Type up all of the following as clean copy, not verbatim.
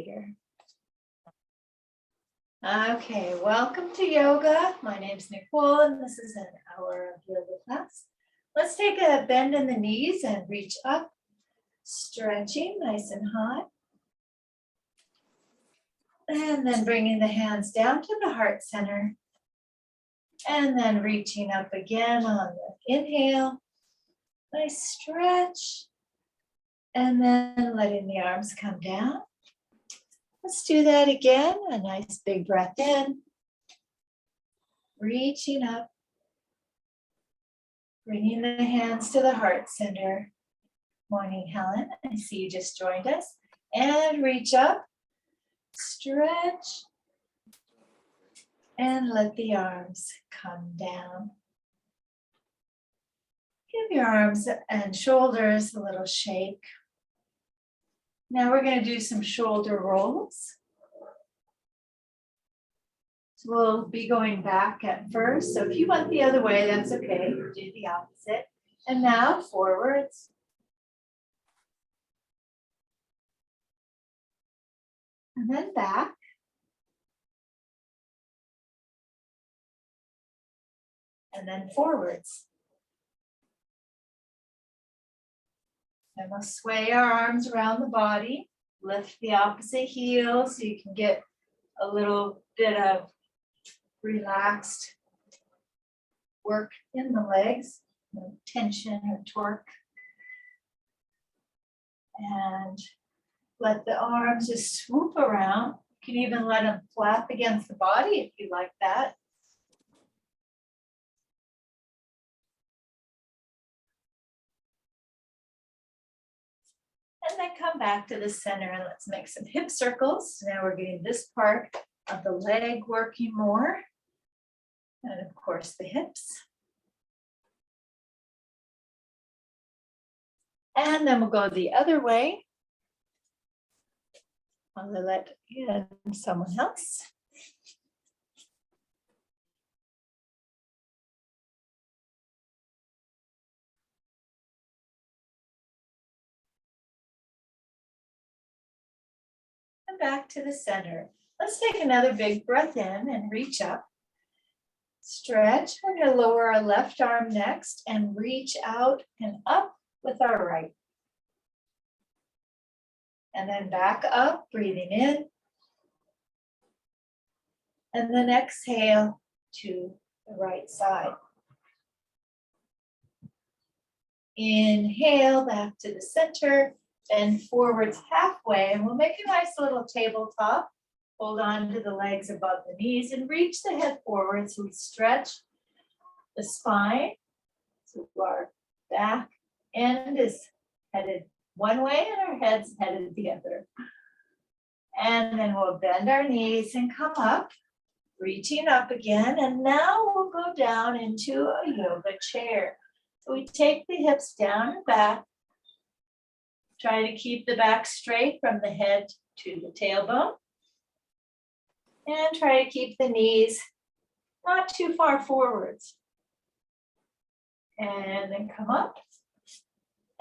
later. Okay, welcome to yoga. My name's Nicole, and this is an hour of yoga class. Let's take a bend in the knees and reach up, stretching nice and high. And then bringing the hands down to the heart center. And then reaching up again on the inhale. Nice stretch. And then letting the arms come down. Let's do that again. A nice big breath in. Reaching up. Bringing the hands to the heart center. Morning, Helen. I see you just joined us. And reach up. Stretch. And let the arms come down. Give your arms and shoulders a little shake. Now we're going to do some shoulder rolls. So we'll be going back at first. So if you went the other way, that's okay. Do the opposite. And now forwards. And then back. And then forwards. And we'll sway our arms around the body. Lift the opposite heel so you can get a little bit of relaxed work in the legs. No tension or torque. And let the arms just swoop around. You can even let them flap against the body if you like that. And then come back to the center and let's make some hip circles. Now we're getting this part of the leg working more. And of course the hips. And then we'll go the other way. I'll let in someone else. And back to the center. Let's take another big breath in and reach up. Stretch. We're going to lower our left arm next and reach out and up with our right. And then back up, breathing in. And then exhale to the right side. Inhale back to the center. Bend forwards halfway, and we'll make a nice little tabletop. Hold on to the legs above the knees and reach the head forward so we stretch the spine. So our back end is headed one way and our head's headed the other. And then we'll bend our knees and come up, reaching up again. And now we'll go down into a yoga chair. So we take the hips down and back. Try to keep the back straight from the head to the tailbone. And try to keep the knees not too far forwards. And then come up.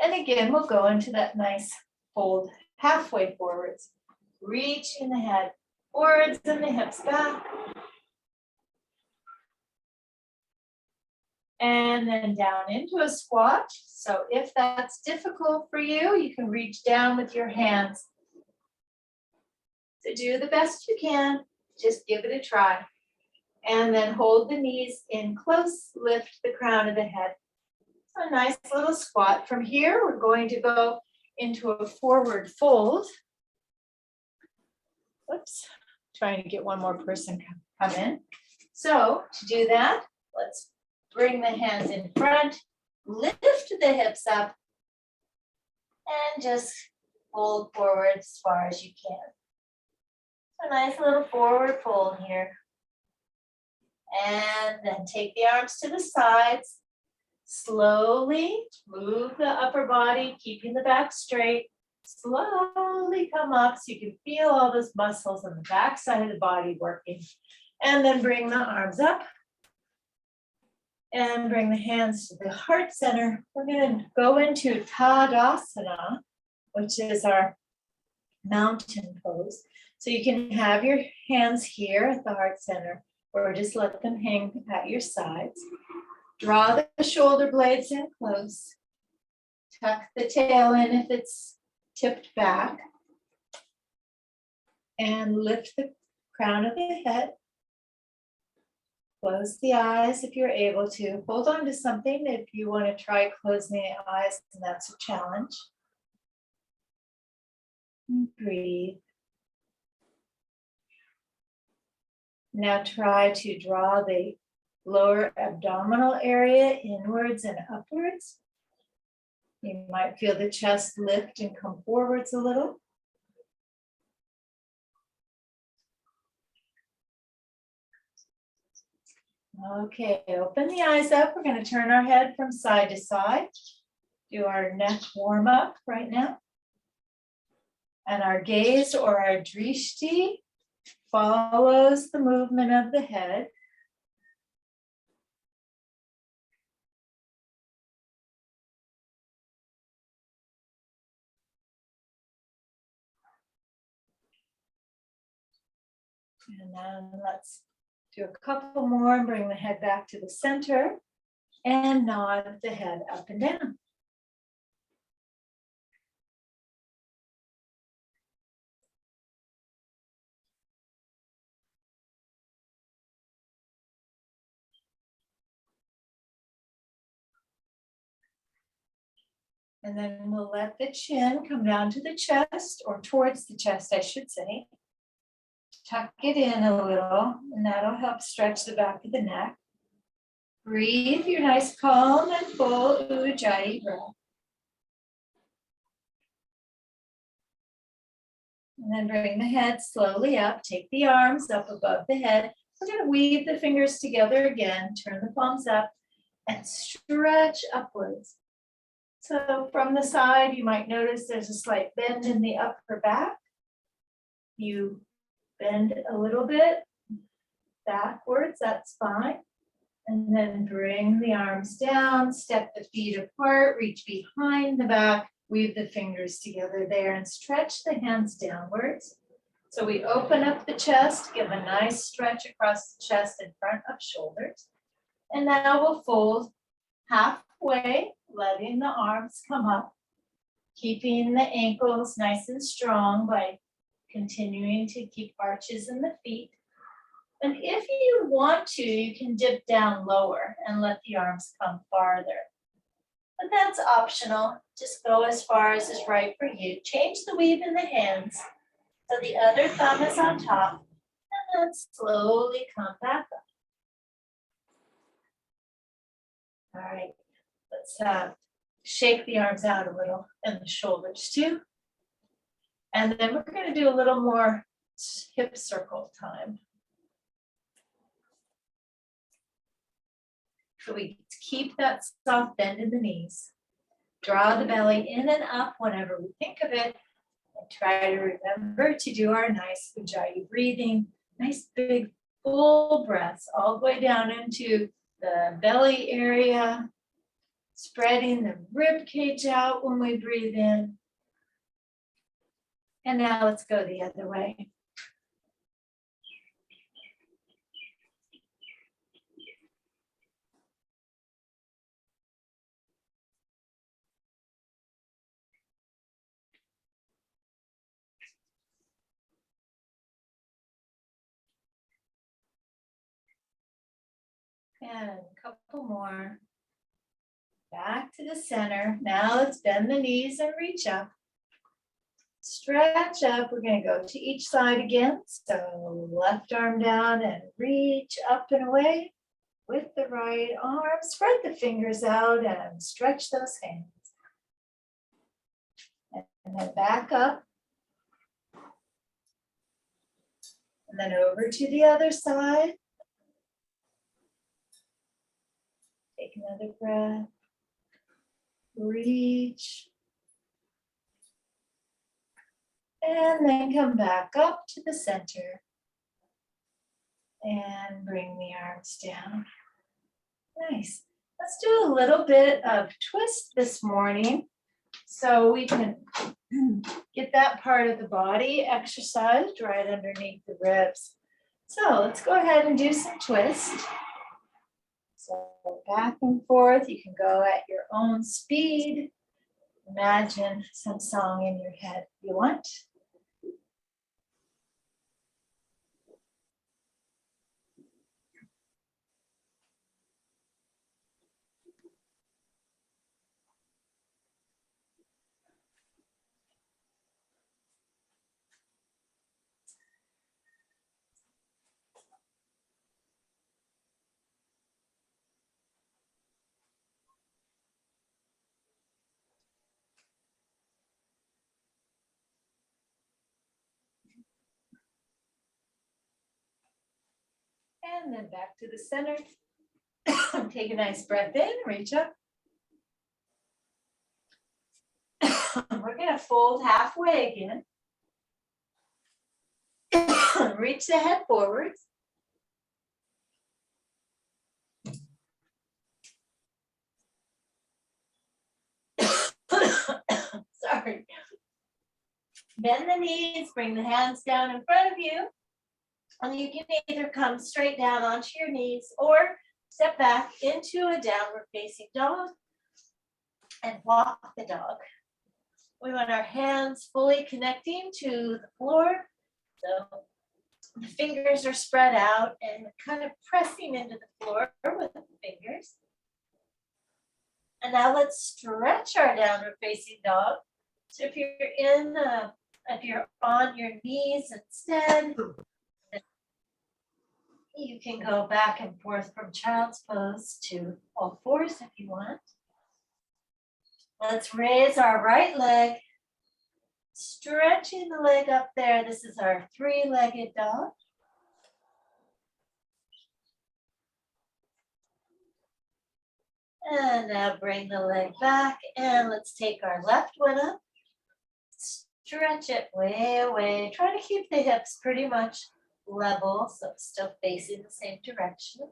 And again, we'll go into that nice fold halfway forwards. Reaching the head forwards and the hips back. And then down into a squat. So if that's difficult for you, you can reach down with your hands. So do the best you can. Just give it a try. And then hold the knees in close, lift the crown of the head. So a nice little squat. From here, we're going to go into a forward fold. Whoops, trying to get one more person come in. So to do that, let's bring the hands in front, lift the hips up, and just fold forward as far as you can. So a nice little forward fold here. And then take the arms to the sides. Slowly move the upper body, keeping the back straight. Slowly come up so you can feel all those muscles on the back side of the body working. And then bring the arms up. And bring the hands to the heart center. We're going to go into Tadasana, which is our mountain pose. So you can have your hands here at the heart center, or just let them hang at your sides. Draw the shoulder blades in close. Tuck the tail in if it's tipped back. And lift the crown of the head. Close the eyes if you're able to. Hold on to something if you want to try closing the eyes, and that's a challenge. And breathe. Now try to draw the lower abdominal area inwards and upwards. You might feel the chest lift and come forwards a little. Okay, open the eyes up. We're going to turn our head from side to side. Do our neck warm up right now. And our gaze or our drishti follows the movement of the head. And then let's do a couple more and bring the head back to the center and nod the head up and down. And then we'll let the chin come down to the chest, or towards the chest, I should say. Tuck it in a little, and that'll help stretch the back of the neck. Breathe your nice, calm and full Ujjayi breath. And then bring the head slowly up. Take the arms up above the head. We're going to weave the fingers together again. Turn the palms up and stretch upwards. So from the side, you might notice there's a slight bend in the upper back. You bend a little bit backwards, that's fine. And then bring the arms down, step the feet apart, reach behind the back, weave the fingers together there and stretch the hands downwards. So we open up the chest, give a nice stretch across the chest in front of shoulders. And now we'll fold halfway, letting the arms come up, keeping the ankles nice and strong by continuing to keep arches in the feet. And if you want to, you can dip down lower and let the arms come farther. But that's optional. Just go as far as is right for you. Change the weave in the hands so the other thumb is on top, and then slowly come back up. All right, let's shake the arms out a little and the shoulders too. And then we're going to do a little more hip circle time. So we keep that soft bend in the knees. Draw the belly in and up whenever we think of it. And try to remember to do our nice Ujjayi breathing. Nice big full breaths all the way down into the belly area. Spreading the rib cage out when we breathe in. And now let's go the other way. And a couple more. Back to the center. Now let's bend the knees and reach up. Stretch up. We're going to go to each side again. So left arm down and reach up and away with the right arm. Spread the fingers out and stretch those hands. And then back up. And then over to the other side. Take another breath. Reach. And then come back up to the center. And bring the arms down. Nice. Let's do a little bit of twist this morning. So we can get that part of the body exercised right underneath the ribs. So let's go ahead and do some twists. So back and forth, you can go at your own speed. Imagine some song in your head if you want. And then back to the center. Take a nice breath in, reach up. We're gonna fold halfway again. Reach the head forwards. Sorry. Bend the knees, bring the hands down in front of you. And you can either come straight down onto your knees or step back into a downward facing dog and walk the dog. We want our hands fully connecting to the floor. So the fingers are spread out and kind of pressing into the floor with the fingers. And now let's stretch our downward facing dog. So if you're on your knees instead, you can go back and forth from child's pose to all fours if you want. Let's raise our right leg, stretching the leg up there. This is our three-legged dog. And now bring the leg back and let's take our left one up. Stretch it way away. Try to keep the hips pretty much level so it's still facing the same direction.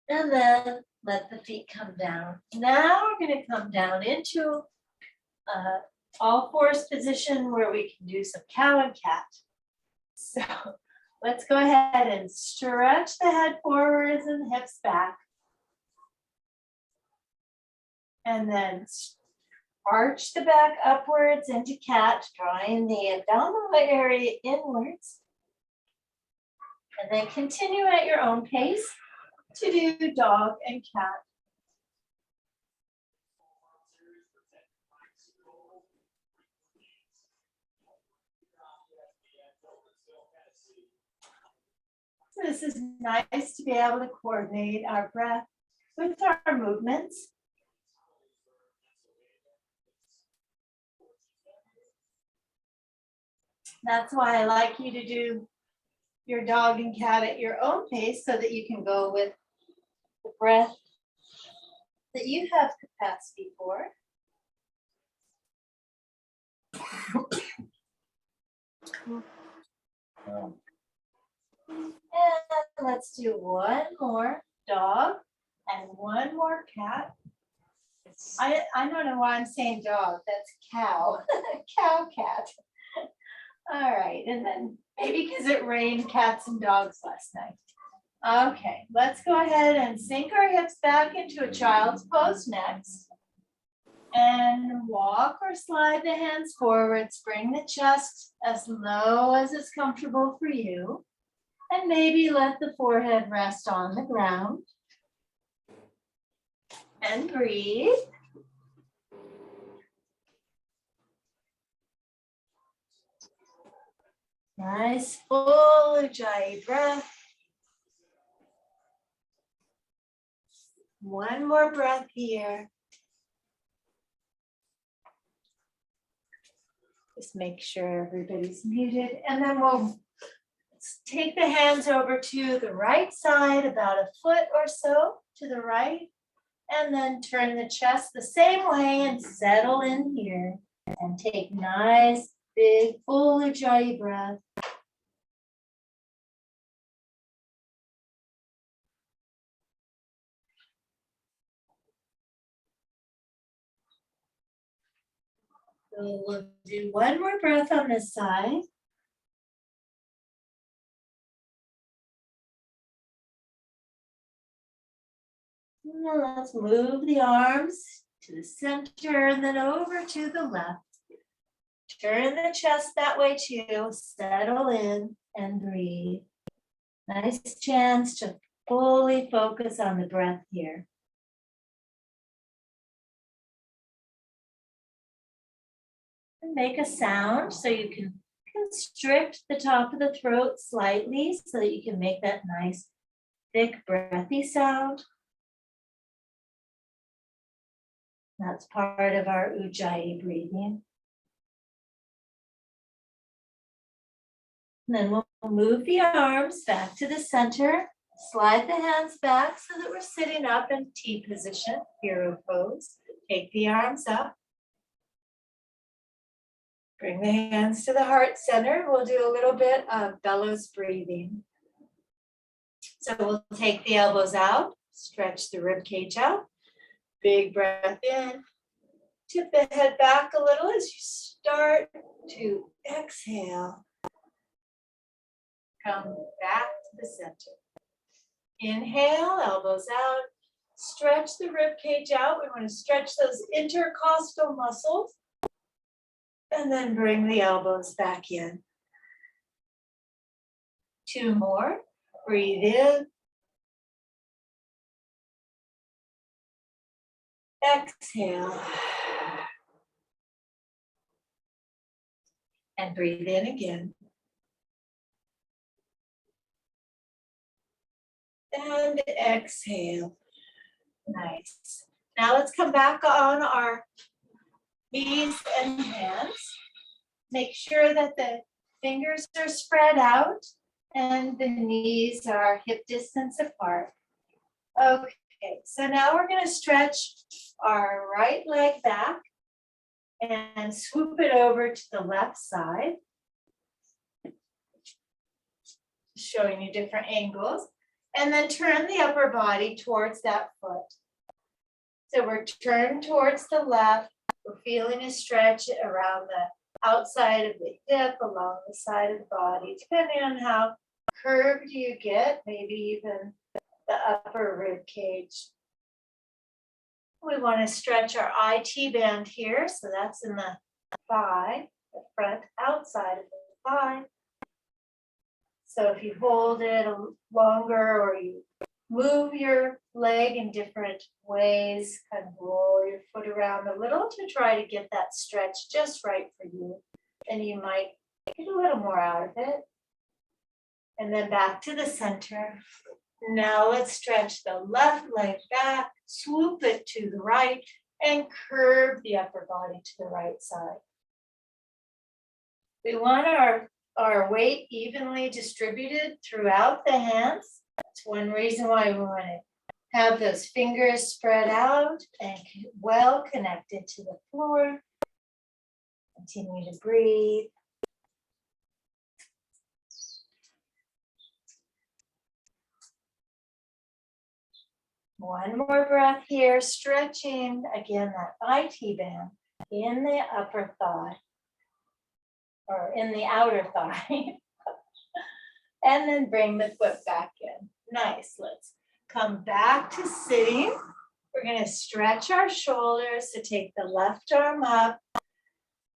And then let the feet come down. Now we're going to come down into all fours position where we can do some cow and cat. So let's go ahead and stretch the head forwards and the hips back. And then arch the back upwards into cat, drawing the abdominal area inwards. And then continue at your own pace to do dog and cat. So this is nice to be able to coordinate our breath with our movements. That's why I like you to do your dog and cat at your own pace so that you can go with the breath that you have capacity for. And let's do one more dog and one more cat. I don't know why I'm saying dog, that's cow, cow cat. All right, and then maybe because it rained cats and dogs last night. Okay, let's go ahead and sink our hips back into a child's pose next. And walk or slide the hands forwards, bring the chest as low as is comfortable for you. And maybe let the forehead rest on the ground. And breathe. Nice full Ujjayi breath. One more breath here. Just make sure everybody's muted. And then we'll take the hands over to the right side, about a foot or so to the right. And then turn the chest the same way and settle in here. And take nice, big, full Ujjayi breath. We'll do one more breath on this side. Now let's move the arms to the center and then over to the left. Turn the chest that way too. Settle in and breathe. Nice chance to fully focus on the breath here. And make a sound so you can constrict the top of the throat slightly so that you can make that nice, thick, breathy sound. That's part of our Ujjayi breathing. And then we'll move the arms back to the center. Slide the hands back so that we're sitting up in T position, hero pose. Take the arms up. Bring the hands to the heart center. We'll do a little bit of bellows breathing. So we'll take the elbows out, stretch the rib cage out. Big breath in. Tip the head back a little as you start to exhale. Come back to the center. Inhale, elbows out. Stretch the rib cage out. We want to stretch those intercostal muscles. And then bring the elbows back in. 2 more. Breathe in. Exhale. And breathe in again. And exhale. Nice. Now let's come back on our knees and hands. Make sure that the fingers are spread out and the knees are hip distance apart. Okay, so now we're going to stretch our right leg back and swoop it over to the left side. Showing you different angles. And then turn the upper body towards that foot. So we're turned towards the left. We're feeling a stretch around the outside of the hip, along the side of the body, depending on how curved you get, maybe even the upper rib cage. We want to stretch our IT band here, so that's in the thigh, the front outside of the thigh. So if you hold it longer or you move your leg in different ways, kind of roll your foot around a little to try to get that stretch just right for you. And you might get a little more out of it. And then back to the center. Now let's stretch the left leg back, swoop it to the right, and curve the upper body to the right side. We want our weight evenly distributed throughout the hands. That's one reason why we want to have those fingers spread out and well connected to the floor. Continue to breathe. One more breath here, stretching again that IT band in the upper thigh. Or in the outer thigh. And then bring the foot back in. Nice. Let's come back to sitting. We're going to stretch our shoulders. So take the left arm up,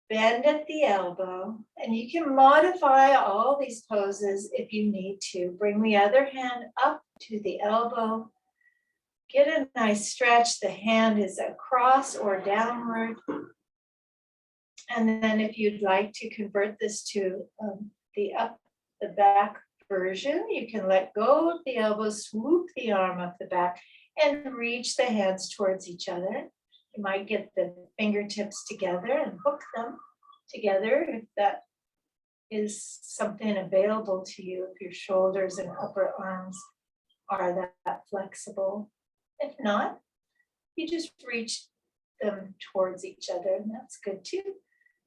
bend at the elbow, and you can modify all these poses if you need to. Bring the other hand up to the elbow. Get a nice stretch. The hand is across or downward. And then if you'd like to convert this to the back version, you can let go of the elbow, swoop the arm up the back, and reach the hands towards each other. You might get the fingertips together and hook them together if that is something available to you, if your shoulders and upper arms are that flexible. If not, you just reach them towards each other, and that's good too.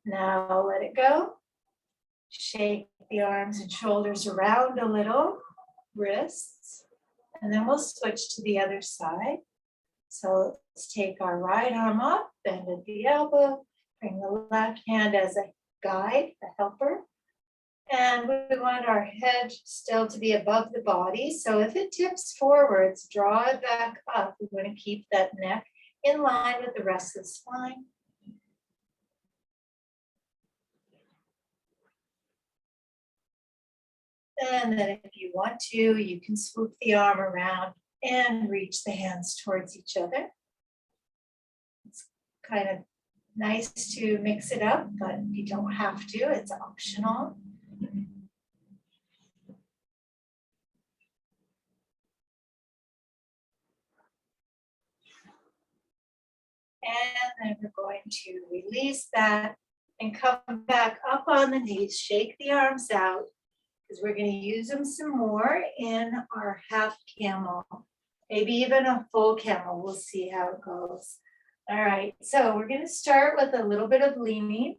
Now let it go. Shake the arms and shoulders around a little, wrists, and then we'll switch to the other side. So let's take our right arm up, bend at the elbow, Bring the left hand as a guide, a helper. And we want our head still to be above the body. So if it tips forwards, draw it back up. We want to keep that neck in line with the rest of the spine. And then if you want to, you can swoop the arm around and reach the hands towards each other. It's kind of nice to mix it up, but you don't have to, it's optional. And then we're going to release that and come back up on the knees, shake the arms out, because we're going to use them some more in our half camel, maybe even a full camel. We'll see how it goes. All right, so we're going to start with a little bit of leaning.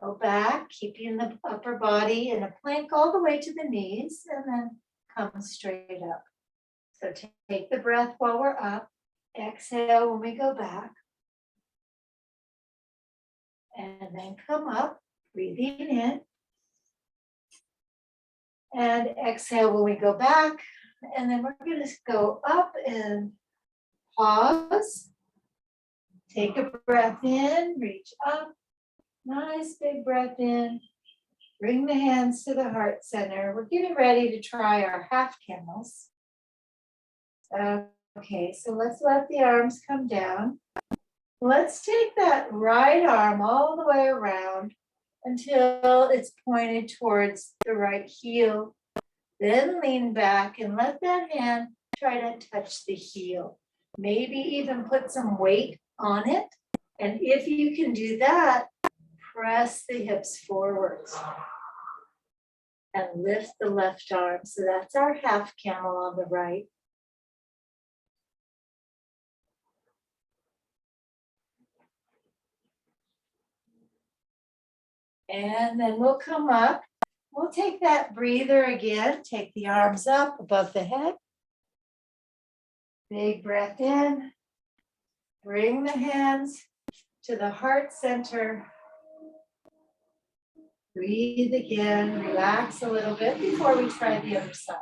Go back, keeping the upper body in a plank all the way to the knees, and then come straight up. So take the breath while we're up. Exhale when we go back. And then come up, breathing in. And exhale when we go back. And then we're going to go up and pause. Take a breath in, reach up. Nice big breath in. Bring the hands to the heart center. We're getting ready to try our half camels. Okay, so let's let the arms come down. Let's take that right arm all the way around until it's pointed towards the right heel. Then lean back and let that hand try to touch the heel. Maybe even put some weight on it. And if you can do that, press the hips forwards and lift the left arm. So that's our half camel on the right. And then we'll come up. We'll take that breather again. Take the arms up above the head. Big breath in. Bring the hands to the heart center. Breathe again. Relax a little bit before we try the other side.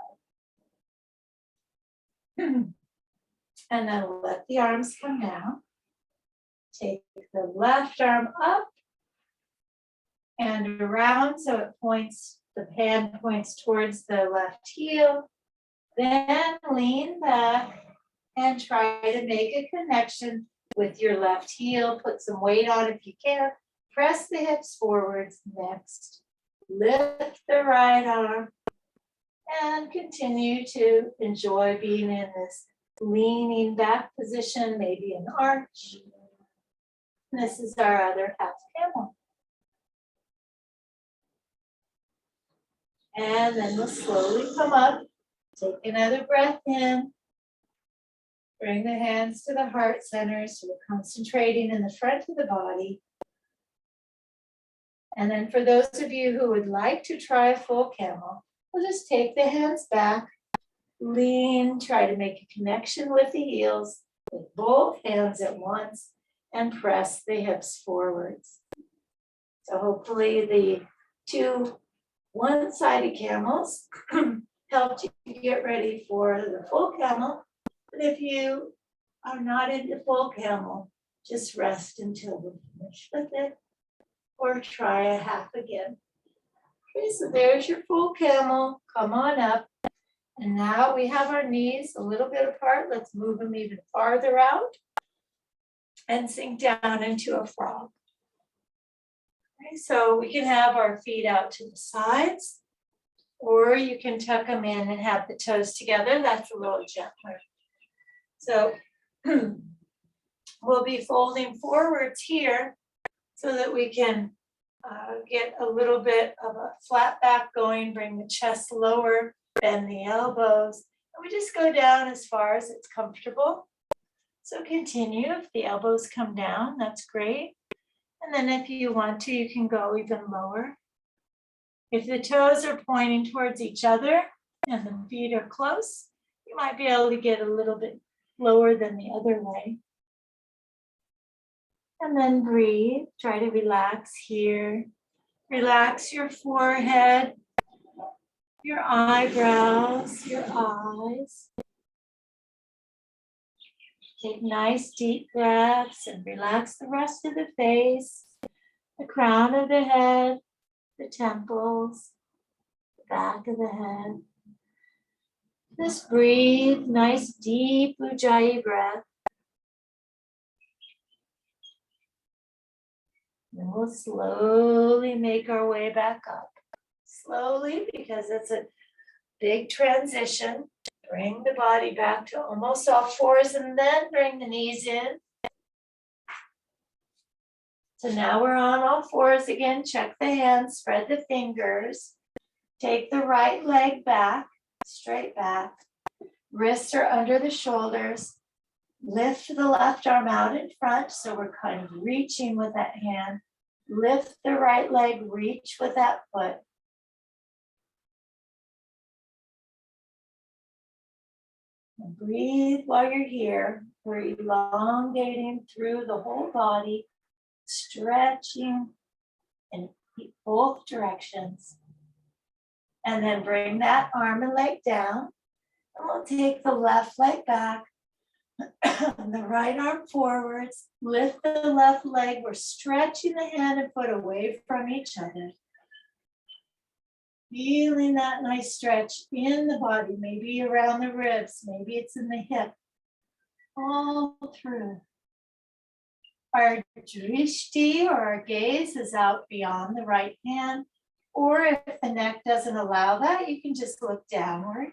And then let the arms come down. Take the left arm up and around so it points, the hand points towards the left heel. Then lean back and try to make a connection with your left heel. Put some weight on if you can. Press the hips forwards next. Lift the right arm and continue to enjoy being in this leaning back position, maybe an arch. This is our other half camel. And then we'll slowly come up. Take another breath in. Bring the hands to the heart center so we're concentrating in the front of the body. And then for those of you who would like to try a full camel, we'll just take the hands back, lean, try to make a connection with the heels with both hands at once and press the hips forwards. So hopefully the two one-sided camels helped you get ready for the full camel. But if you are not into full camel, just rest until we finish with it or try a half again. Okay, so there's your full camel. Come on up. And now we have our knees a little bit apart. Let's move them even farther out and sink down into a frog. Okay, so we can have our feet out to the sides, or you can tuck them in and have the toes together. That's a little gentler. So we'll be folding forwards here so that we can get a little bit of a flat back going, bring the chest lower, bend the elbows, and we just go down as far as it's comfortable. So continue. If the elbows come down, that's great. And then if you want to, you can go even lower. If the toes are pointing towards each other and the feet are close, you might be able to get a little bit lower than the other way. And then breathe. Try to relax here. Relax your forehead, your eyebrows, your eyes. Take nice deep breaths and relax the rest of the face, the crown of the head, the temples, the back of the head. Just breathe, nice deep Ujjayi breath. And we'll slowly make our way back up. Slowly, because it's a big transition. Bring the body back to almost all fours and then bring the knees in. So now we're on all fours again. Check the hands, spread the fingers. Take the right leg back, straight back. Wrists are under the shoulders. Lift the left arm out in front, so we're kind of reaching with that hand. Lift the right leg, reach with that foot. And breathe while you're here. We're elongating through the whole body, stretching in both directions. And then bring that arm and leg down. And we'll take the left leg back and the right arm forwards. Lift the left leg. We're stretching the hand and foot away from each other. Feeling that nice stretch in the body, maybe around the ribs, maybe it's in the hip, all through. Our drishti, or our gaze, is out beyond the right hand, or if the neck doesn't allow that, you can just look downward.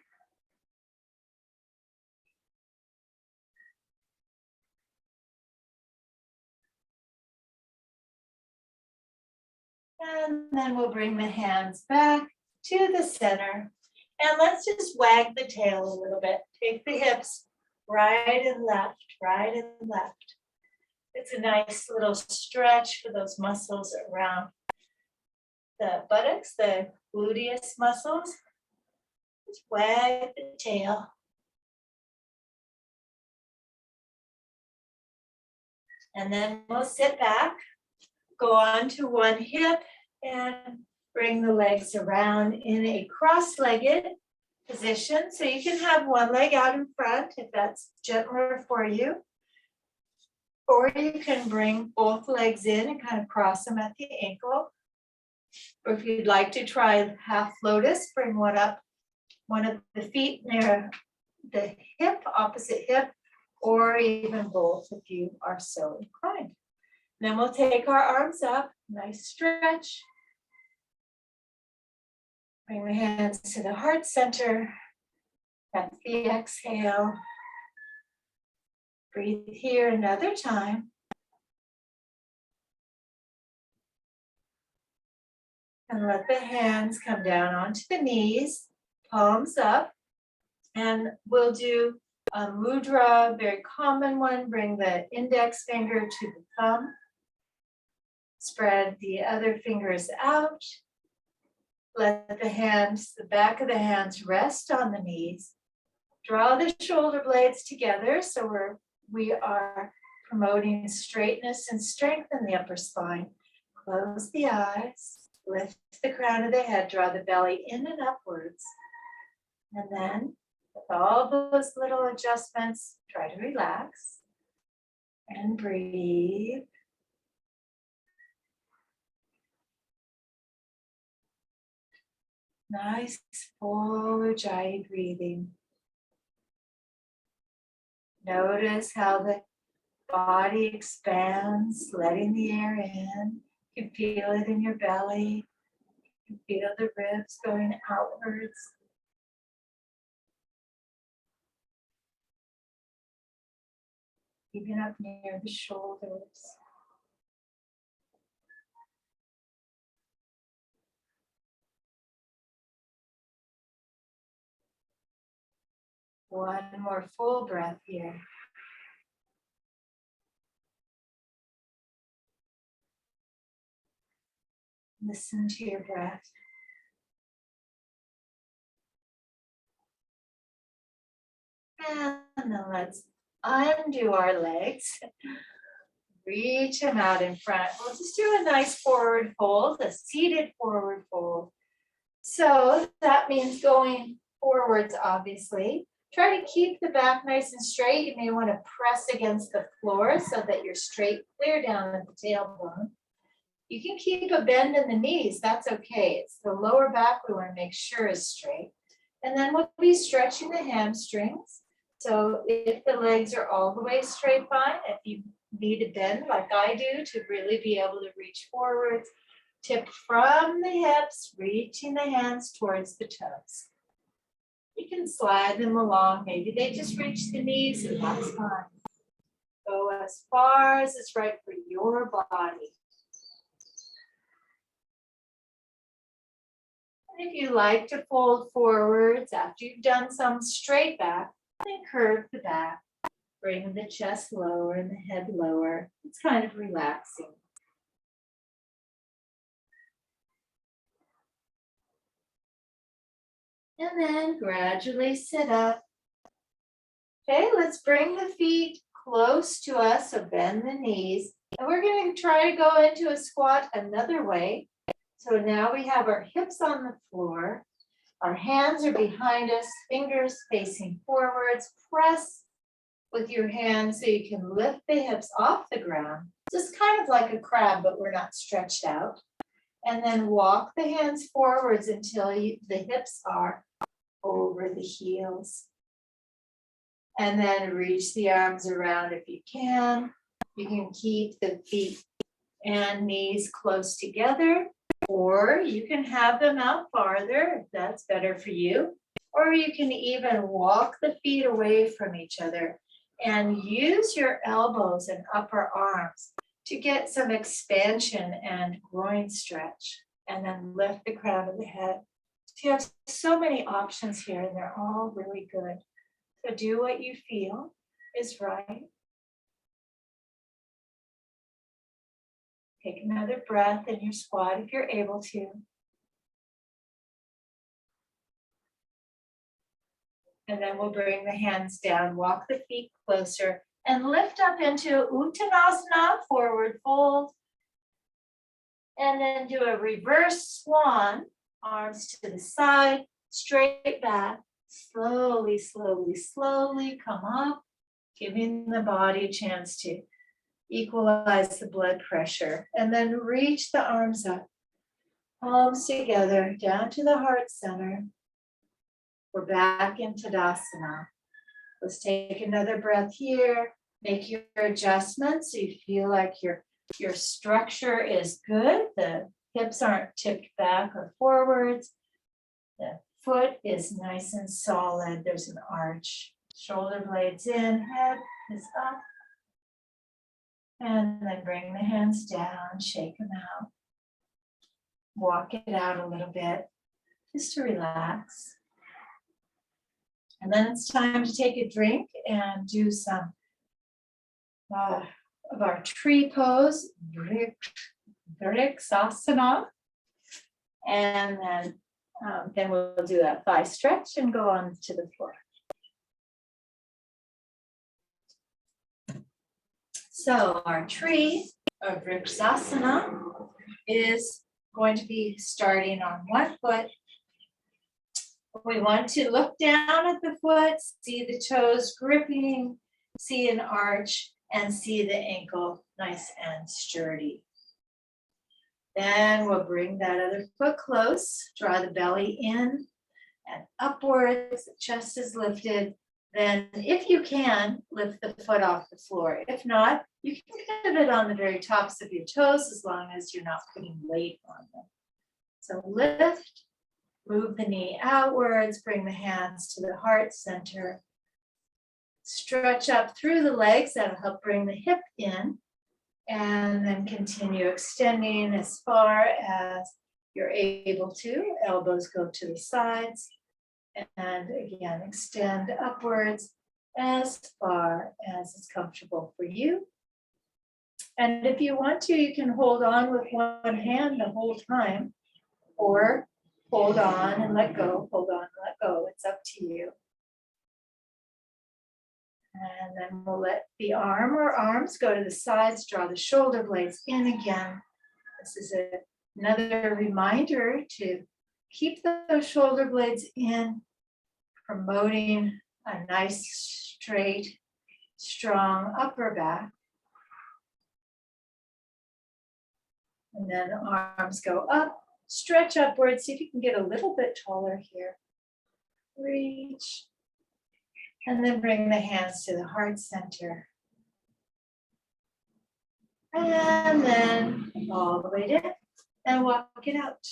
And then we'll bring the hands back to the center. And let's just wag the tail a little bit. Take the hips right and left, right and left. It's a nice little stretch for those muscles around the buttocks, the gluteus muscles. Just wag the tail. And then we'll sit back, go on to one hip, and bring the legs around in a cross-legged position. So you can have one leg out in front if that's gentler for you. Or you can bring both legs in and kind of cross them at the ankle. Or if you'd like to try half lotus, bring one up, one of the feet near the hip, opposite hip, or even both if you are so inclined. Then we'll take our arms up, nice stretch. Bring the hands to the heart center. That's the exhale. Breathe here another time. And let the hands come down onto the knees, palms up. And we'll do a mudra, very common one. Bring the index finger to the thumb. Spread the other fingers out. Let the hands, the back of the hands rest on the knees. Draw the shoulder blades together so we are promoting straightness and strength in the upper spine. Close the eyes, lift the crown of the head, draw the belly in and upwards. And then with all those little adjustments, try to relax and breathe. Nice full Ujjayi breathing. Notice how the body expands, letting the air in. You can feel it in your belly. You can feel the ribs going outwards. Even up near the shoulders. One more full breath here. Listen to your breath. And then let's undo our legs. reach them out in front. We'll just do a nice forward fold, a seated forward fold. So that means going forwards, obviously. Try to keep the back nice and straight. You may want to press against the floor so that you're straight, clear down at the tailbone. You can keep a bend in the knees, that's okay. It's the lower back we want to make sure is straight. And then we'll be stretching the hamstrings. So if the legs are all the way straight, fine. If you need to bend like I do to really be able to reach forwards, tip from the hips, reaching the hands towards the toes. You can slide them along. Maybe they just reach the knees, and that's fine. Go as far as is right for your body. And if you like to fold forwards after you've done some straight back, then curve the back. Bring the chest lower and the head lower. It's kind of relaxing. And then gradually sit up. Okay, let's bring the feet close to us, so bend the knees. And we're going to try to go into a squat another way. So now we have our hips on the floor. Our hands are behind us, fingers facing forwards. Press with your hands so you can lift the hips off the ground. Just kind of like a crab, but we're not stretched out. And then walk the hands forwards until the hips are over the heels. And then reach the arms around if you can. You can keep the feet and knees close together, or you can have them out farther if that's better for you. Or you can even walk the feet away from each other and use your elbows and upper arms to get some expansion and groin stretch, and then lift the crown of the head. So you have so many options here, and they're all really good. So do what you feel is right. Take another breath in your squat if you're able to. And then we'll bring the hands down, walk the feet closer, and lift up into Uttanasana, forward fold. And then do a reverse swan, arms to the side, straight back. Slowly, slowly, slowly come up, giving the body a chance to equalize the blood pressure. And then reach the arms up, palms together, down to the heart center. We're back in Tadasana. Let's take another breath here. Make your adjustments so you feel like your structure is good. The hips aren't tipped back or forwards. The foot is nice and solid. There's an arch. Shoulder blades in, head is up. And then bring the hands down, shake them out. Walk it out a little bit, just to relax. And then it's time to take a drink and do some of our tree pose, Vriksasana. And then we'll do that thigh stretch and go on to the floor. So our tree of Vriksasana is going to be starting on one foot. We want to look down at the foot, see the toes gripping, see an arch, and see the ankle nice and sturdy. Then we'll bring that other foot close, draw the belly in and upwards, the chest is lifted. Then if you can, lift the foot off the floor. If not, you can pivot on the very tops of your toes as long as you're not putting weight on them. So lift, move the knee outwards, bring the hands to the heart center. Stretch up through the legs, that'll help bring the hip in. And then continue extending as far as you're able to. Elbows go to the sides. And again, extend upwards as far as is comfortable for you. And if you want to, you can hold on with one hand the whole time, or hold on and let go, hold on and let go. It's up to you. And then we'll let the arm or arms go to the sides, draw the shoulder blades in again. This is another reminder to keep those shoulder blades in, promoting a nice, straight, strong upper back. And then arms go up, stretch upwards. See if you can get a little bit taller here. Reach. And then bring the hands to the heart center. And then all the way down and walk it out.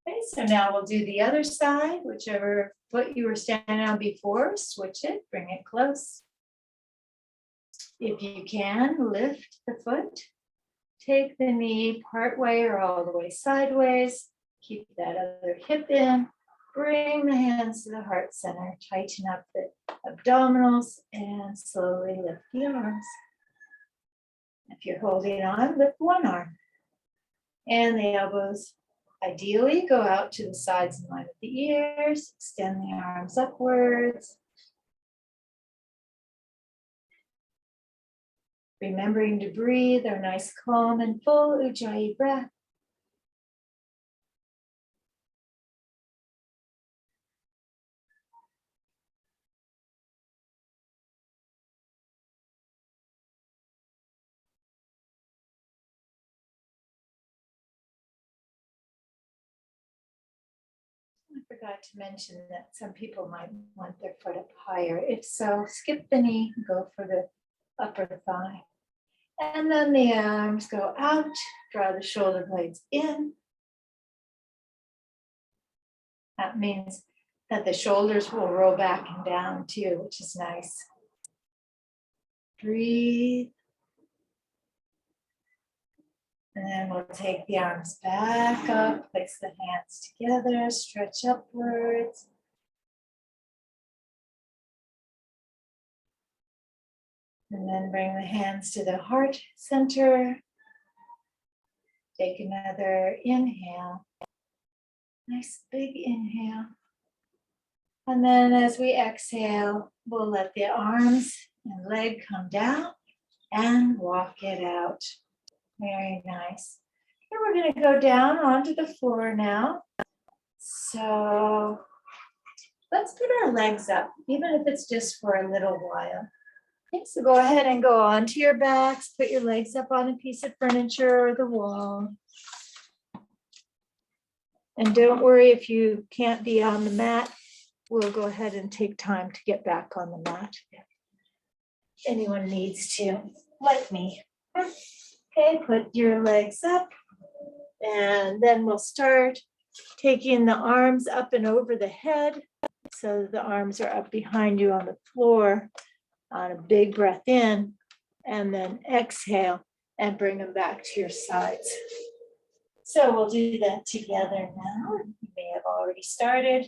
Okay, so now we'll do the other side, whichever foot you were standing on before, switch it, bring it close. If you can, lift the foot, take the knee part way or all the way sideways, keep that other hip in, bring the hands to the heart center, tighten up the abdominals and slowly lift the arms. If you're holding on, lift one arm. And the elbows ideally go out to the sides in line with the ears, extend the arms upwards. Remembering to breathe our nice, calm and full Ujjayi breath. I forgot to mention that some people might want their foot up higher. If so, skip the knee, go for the upper thigh. And then the arms go out, draw the shoulder blades in. That means that the shoulders will roll back and down too, which is nice. Breathe. And then we'll take the arms back up, place the hands together, stretch upwards. And then bring the hands to the heart center. Take another inhale. Nice big inhale. And then as we exhale, we'll let the arms and leg come down and walk it out. Very nice. And we're going to go down onto the floor now. So let's put our legs up, even if it's just for a little while. Okay, so go ahead and go onto your backs, put your legs up on a piece of furniture or the wall. And don't worry if you can't be on the mat. We'll go ahead and take time to get back on the mat if anyone needs to, like me. Okay, put your legs up, and then we'll start taking the arms up and over the head so that the arms are up behind you on the floor. On a big breath in, and then exhale and bring them back to your sides. So we'll do that together now. You may have already started.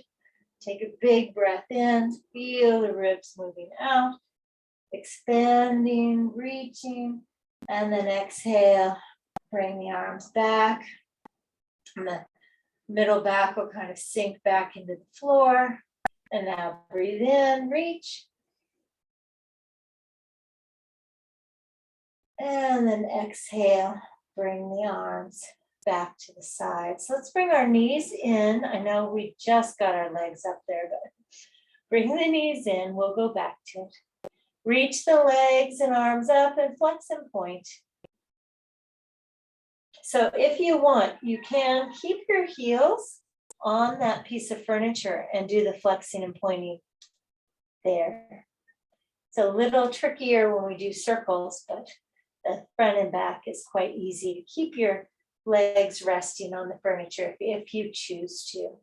Take a big breath in, feel the ribs moving out, expanding, reaching, and then exhale, bring the arms back. And the middle back will kind of sink back into the floor. And now breathe in, reach. And then exhale, bring the arms back to the side. So let's bring our knees in. I know we just got our legs up there, but bring the knees in. We'll go back to it. Reach the legs and arms up and flex and point. So if you want, you can keep your heels on that piece of furniture and do the flexing and pointing there. It's a little trickier when we do circles, but the front and back is quite easy to keep your legs resting on the furniture if you choose to.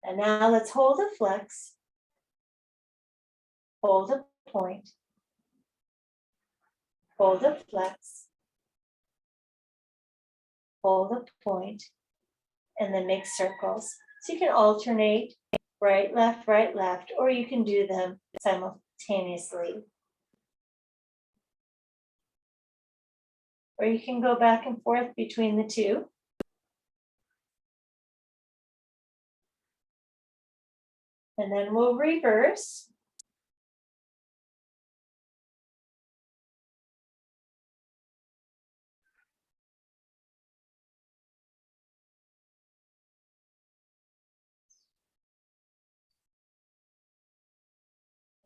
And now let's hold a flex, hold a point, hold a flex, hold a point, and then make circles. So you can alternate right, left, or you can do them simultaneously. or you can go back and forth between the two. And then we'll reverse.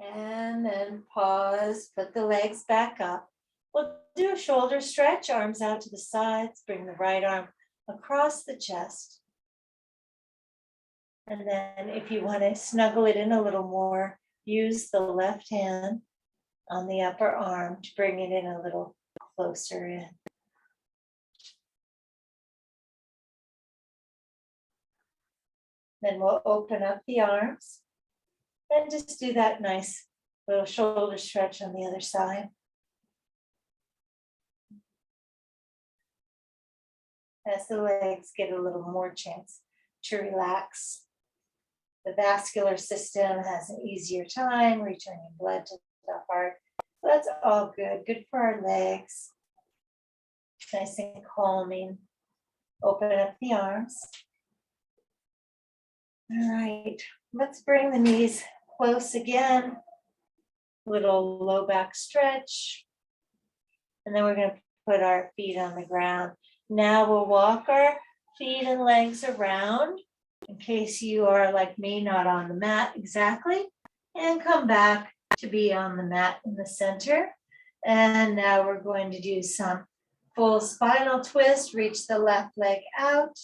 And then pause, put the legs back up. We'll do a shoulder stretch, arms out to the sides, bring the right arm across the chest. And then if you want to snuggle it in a little more, use the left hand on the upper arm to bring it in a little closer in. Then we'll open up the arms and just do that nice little shoulder stretch on the other side. As the legs get a little more chance to relax. The vascular system has an easier time returning blood to the heart. So that's all good. Good for our legs. Nice and calming. Open up the arms. All right, let's bring the knees close again. Little low back stretch. And then we're going to put our feet on the ground. Now we'll walk our feet and legs around, in case you are like me, not on the mat exactly, and come back to be on the mat in the center. And now we're going to do some full spinal twist. Reach the left leg out,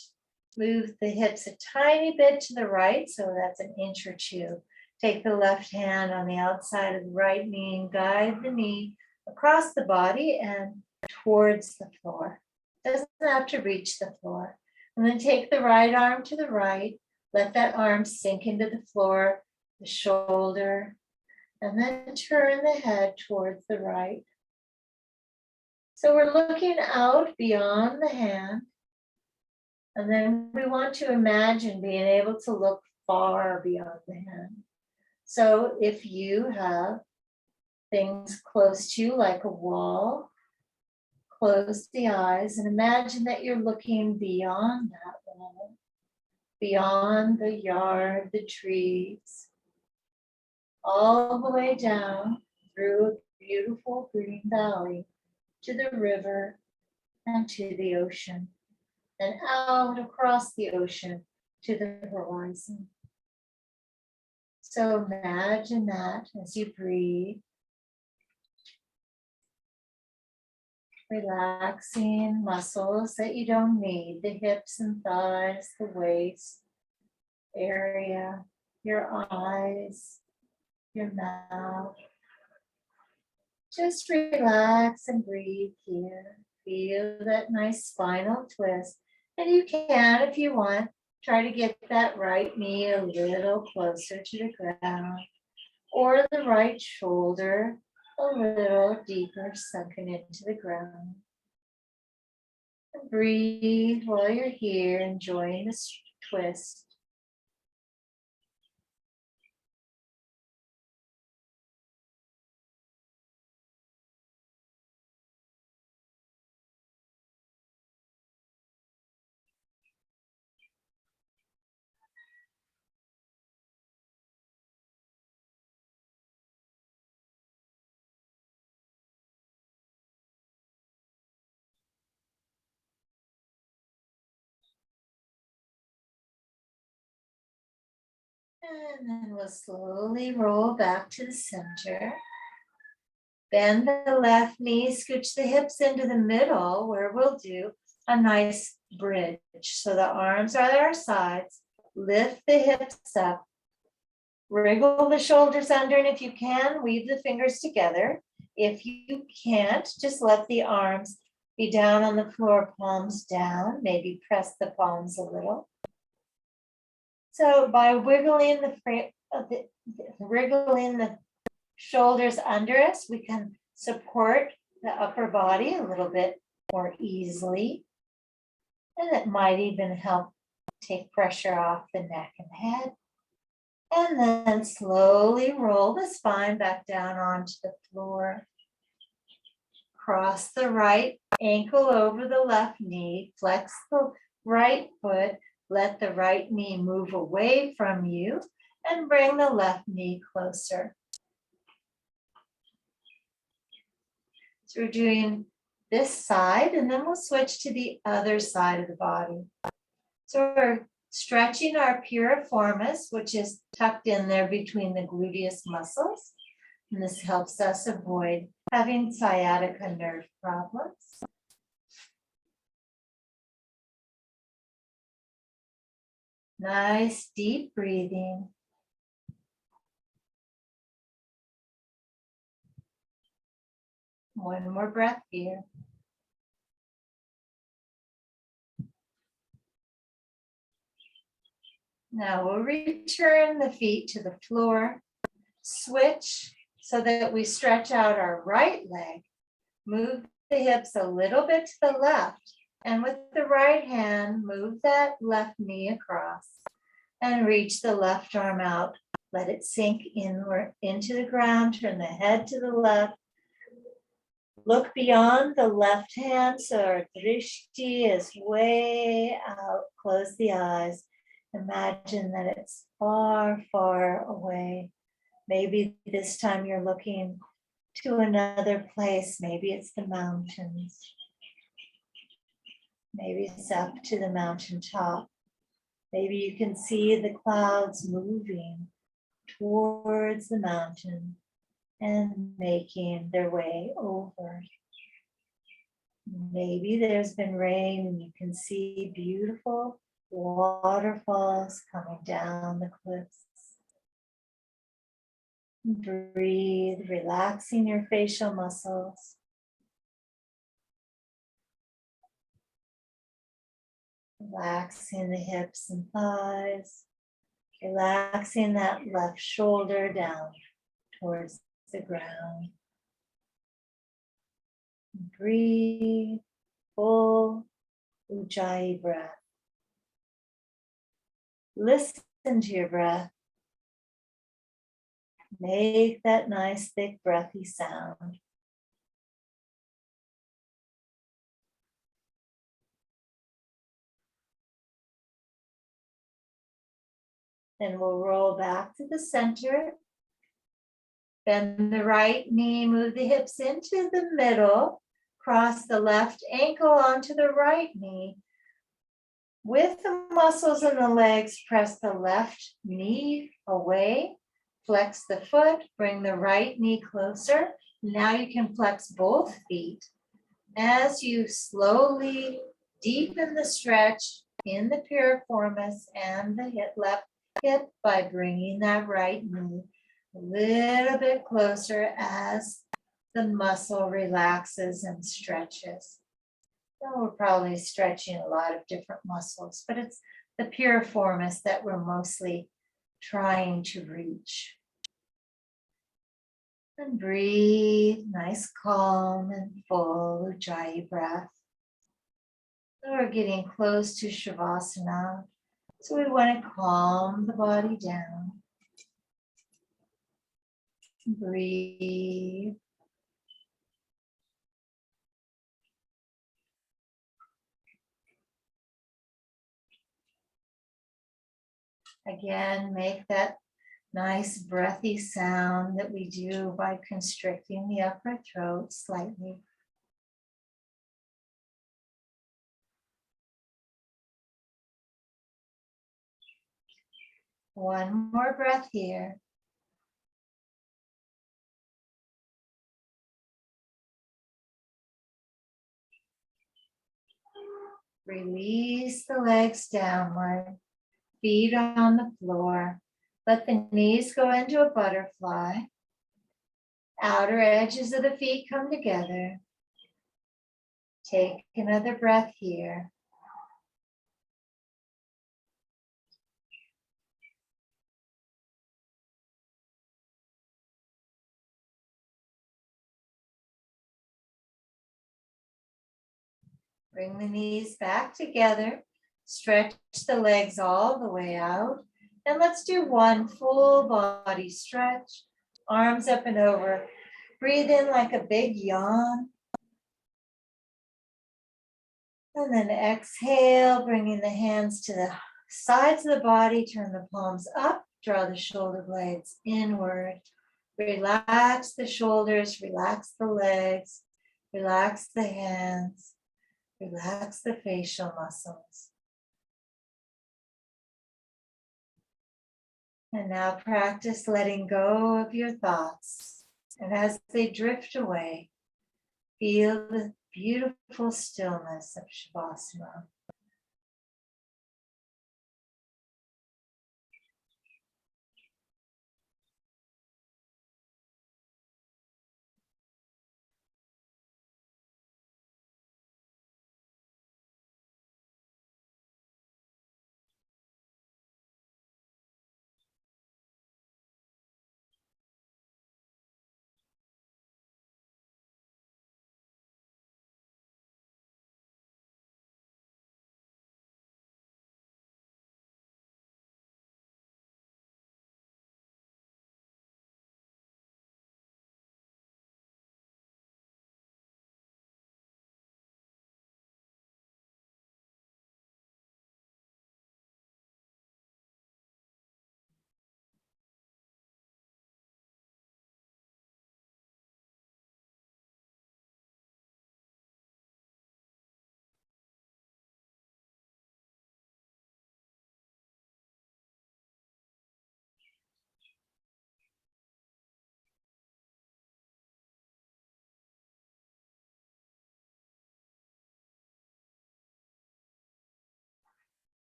move the hips a tiny bit to the right, so that's an inch or two. Take the left hand on the outside of the right knee and guide the knee across the body and towards the floor. Doesn't have to reach the floor. And then take the right arm to the right. Let that arm sink into the floor, the shoulder, and then turn the head towards the right. So we're looking out beyond the hand. And then we want to imagine being able to look far beyond the hand. So if you have things close to you, like a wall, close the eyes and imagine that you're looking beyond that wall, beyond the yard, the trees, all the way down through a beautiful green valley to the river and to the ocean, and out across the ocean to the horizon. So imagine that as you breathe. Relaxing muscles that you don't need, the hips and thighs, the waist area, your eyes, your mouth. Just relax and breathe here. Feel that nice spinal twist. And you can, if you want, try to get that right knee a little closer to the ground, or the right shoulder a little deeper sunken into the ground. And breathe while you're here, enjoying this twist. And then we'll slowly roll back to the center. Bend the left knee, scooch the hips into the middle, where we'll do a nice bridge. So the arms are at our sides. Lift the hips up. Wriggle the shoulders under, and if you can, weave the fingers together. If you can't, just let the arms be down on the floor, palms down. Maybe press the palms a little. So by wiggling the shoulders under us, we can support the upper body a little bit more easily. And it might even help take pressure off the neck and head. And then slowly roll the spine back down onto the floor. Cross the right ankle over the left knee. Flex the right foot. Let the right knee move away from you and bring the left knee closer. So we're doing this side, and then we'll switch to the other side of the body. So we're stretching our piriformis, which is tucked in there between the gluteus muscles. And this helps us avoid having sciatica nerve problems. Nice deep breathing. One more breath here. Now we'll return the feet to the floor. Switch so that we stretch out our right leg. Move the hips a little bit to the left. And with the right hand, move that left knee across and reach the left arm out. Let it sink inward into the ground. Turn the head to the left. Look beyond the left hand so our drishti is way out. Close the eyes. Imagine that it's far, far away. Maybe this time you're looking to another place. Maybe it's the mountains. Maybe it's up to the mountaintop. Maybe you can see the clouds moving towards the mountain and making their way over. Maybe there's been rain and you can see beautiful waterfalls coming down the cliffs. Breathe, relaxing your facial muscles. Relaxing the hips and thighs. Relaxing that left shoulder down towards the ground. Breathe, full Ujjayi breath. Listen to your breath. Make that nice, thick, breathy sound. Then we'll roll back to the center. Bend the right knee, move the hips into the middle. Cross the left ankle onto the right knee. With the muscles in the legs, press the left knee away. Flex the foot, bring the right knee closer. Now you can flex both feet. As you slowly deepen the stretch in the piriformis and the left hip by bringing that right knee a little bit closer as the muscle relaxes and stretches. So we're probably stretching a lot of different muscles, but it's the piriformis that we're mostly trying to reach. And breathe, nice, calm and full Ujjayi breath. So we're getting close to Shavasana. So we want to calm the body down. Breathe. Again, make that nice breathy sound that we do by constricting the upper throat slightly. One more breath here. Release the legs downward, feet on the floor. Let the knees go into a butterfly. Outer edges of the feet come together. Take another breath here. Bring the knees back together. Stretch the legs all the way out. And let's do one full body stretch. Arms up and over. Breathe in like a big yawn. And then exhale, bringing the hands to the sides of the body, turn the palms up, draw the shoulder blades inward. Relax the shoulders, relax the legs, relax the hands, relax the facial muscles. And now practice letting go of your thoughts. And as they drift away, feel the beautiful stillness of Shavasana.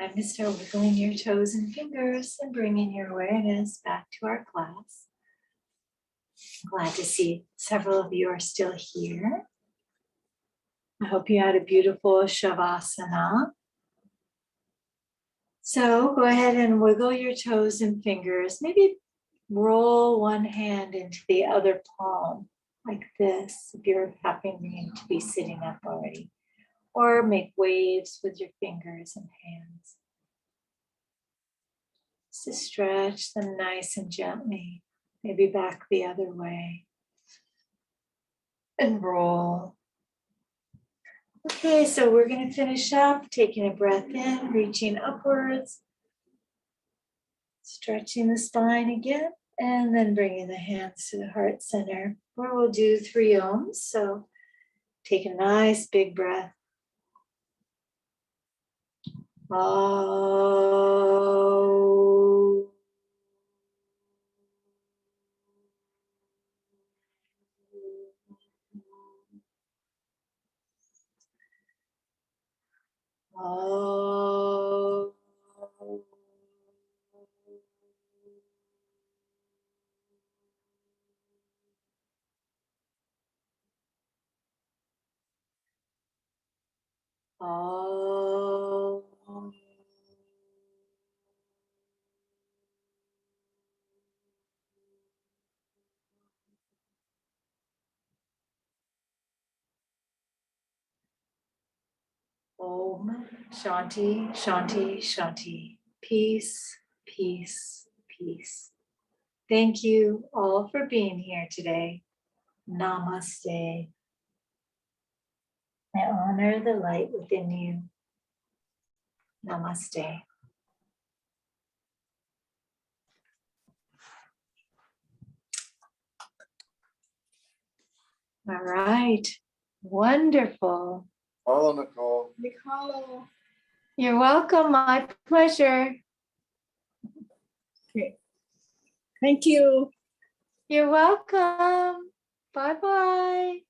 Time to start wiggling your toes and fingers and bringing your awareness back to our class. I'm glad to see several of you are still here. I hope you had a beautiful Shavasana. So go ahead and wiggle your toes and fingers. Maybe roll one hand into the other palm like this if you're happening to be sitting up already. Or make waves with your fingers and hands. Just to stretch them nice and gently. Maybe back the other way. And roll. Okay, so we're going to finish up taking a breath in, reaching upwards. Stretching the spine again. And then bringing the hands to the heart center. Where we'll do 3 ohms. So take a nice big breath. Oh. Oh. Oh. Om Shanti, Shanti, Shanti. Peace, peace, peace. Thank you all for being here today. Namaste. I honor the light within you. Namaste. All right. Wonderful. Hello, Nicole. Nicole. You're welcome. My pleasure. Okay. Thank you. You're welcome. Bye-bye.